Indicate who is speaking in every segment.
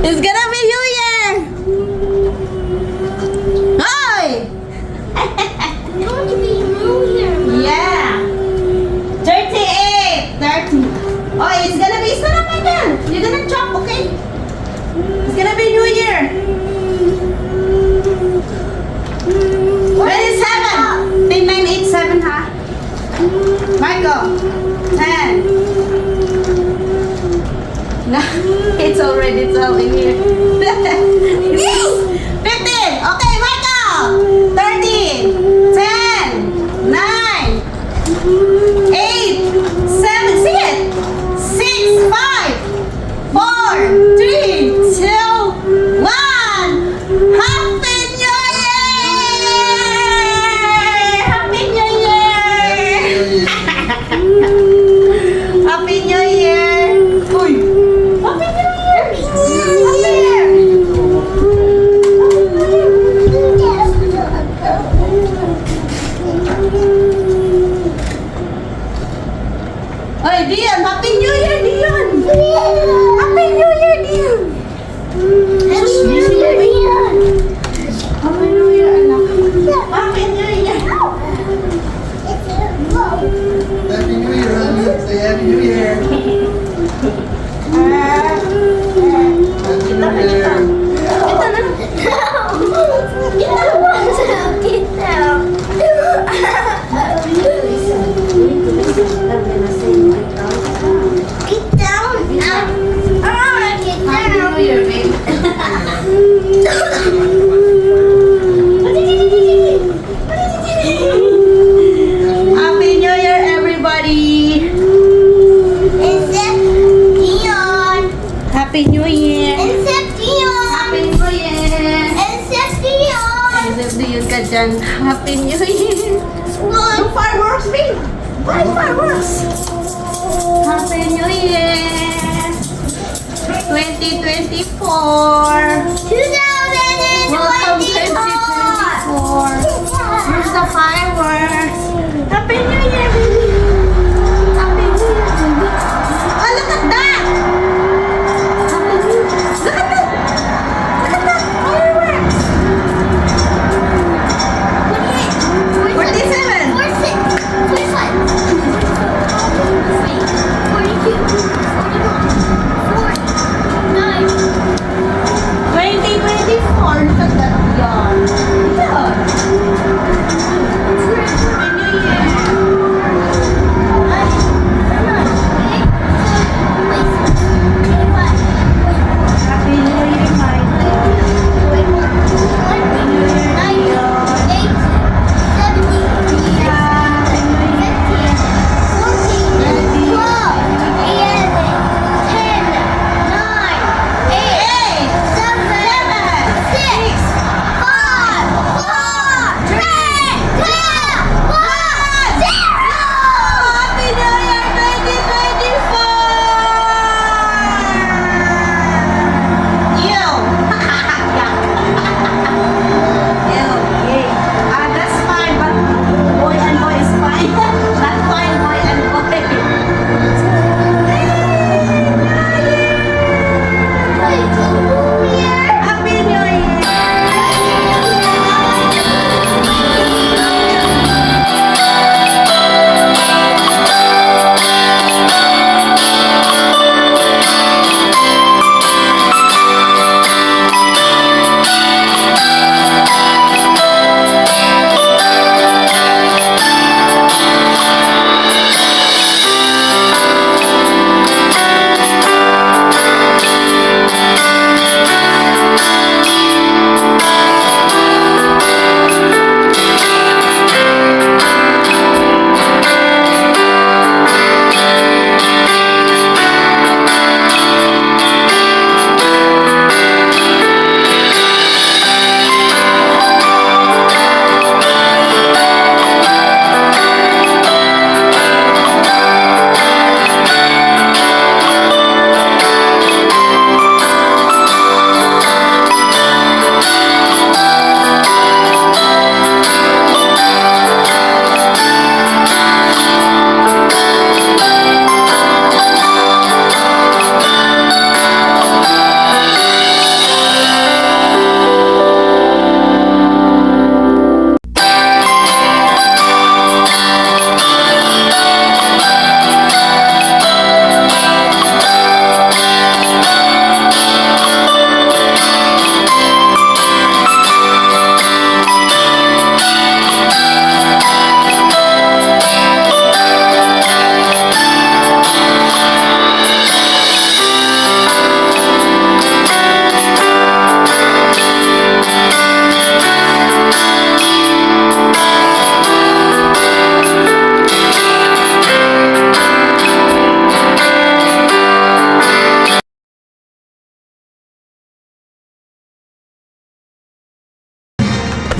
Speaker 1: It's gonna be New Year! Hi!
Speaker 2: It's going to be New Year.
Speaker 1: Yeah! 38! 30. Oh, it's gonna be Salubong. You're gonna chop, okay? It's gonna be New Year. 27! 10, 9, 8, 7, ha? Michael! 10. No, it's already 12 in here. 15! Okay, Michael! 13, 10, 9, 8, 7, see it! 6, 5, 4, 3, 2, 1! Happy New Year! Happy New Year! Happy New Year! Uy! Happy New Year! Happy New Year! Oy, Dion! Happy New Year, Dion! Happy New Year, Dion! Happy New Year, Dion! Happy New Year, anak! Happy New Year!
Speaker 3: Happy New Year, honey. Say Happy New Year. Happy New Year.
Speaker 1: Ito na! Happy New Year, babe! Happy New Year, everybody! Happy New Year! Happy New Year! Except Dion ka dyan. Happy New Year! No fireworks, babe! Why fireworks? Happy New Year! 2024! Welcome 2024! Where's the fireworks? Happy New Year, baby! Happy New Year, baby! Oh, look at that! Happy New Year! Look at that! Look at that! Fireworks! 2024! Look at that! Yan! Yan!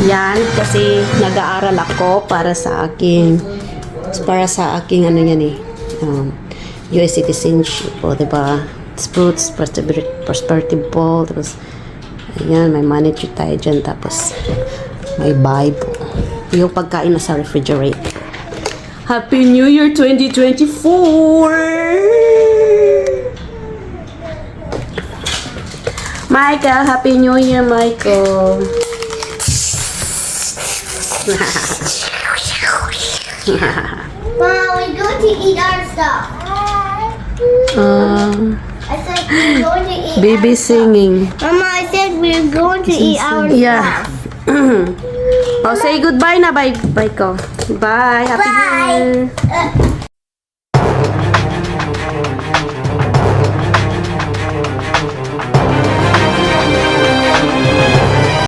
Speaker 4: Yan, kasi nag-aaral ako para sa aking ano yan eh, US citizenship, o diba? Fruits, prosperity ball, tapos ayan, may monetary tayo dyan, tapos may Bible. Yung pagkain na sa refrigerator. Happy New Year 2024! Michael, Happy New Year, Michael.
Speaker 2: Mom, we're going to eat our stuff. I said we're going to eat
Speaker 4: Baby
Speaker 2: our stuff.
Speaker 4: singing.
Speaker 2: Mama, I said we're going to eat our
Speaker 4: Yeah.
Speaker 2: stuff.
Speaker 4: Oh, say goodbye na. Bye ko. Bye. Happy New Year.
Speaker 2: Bye.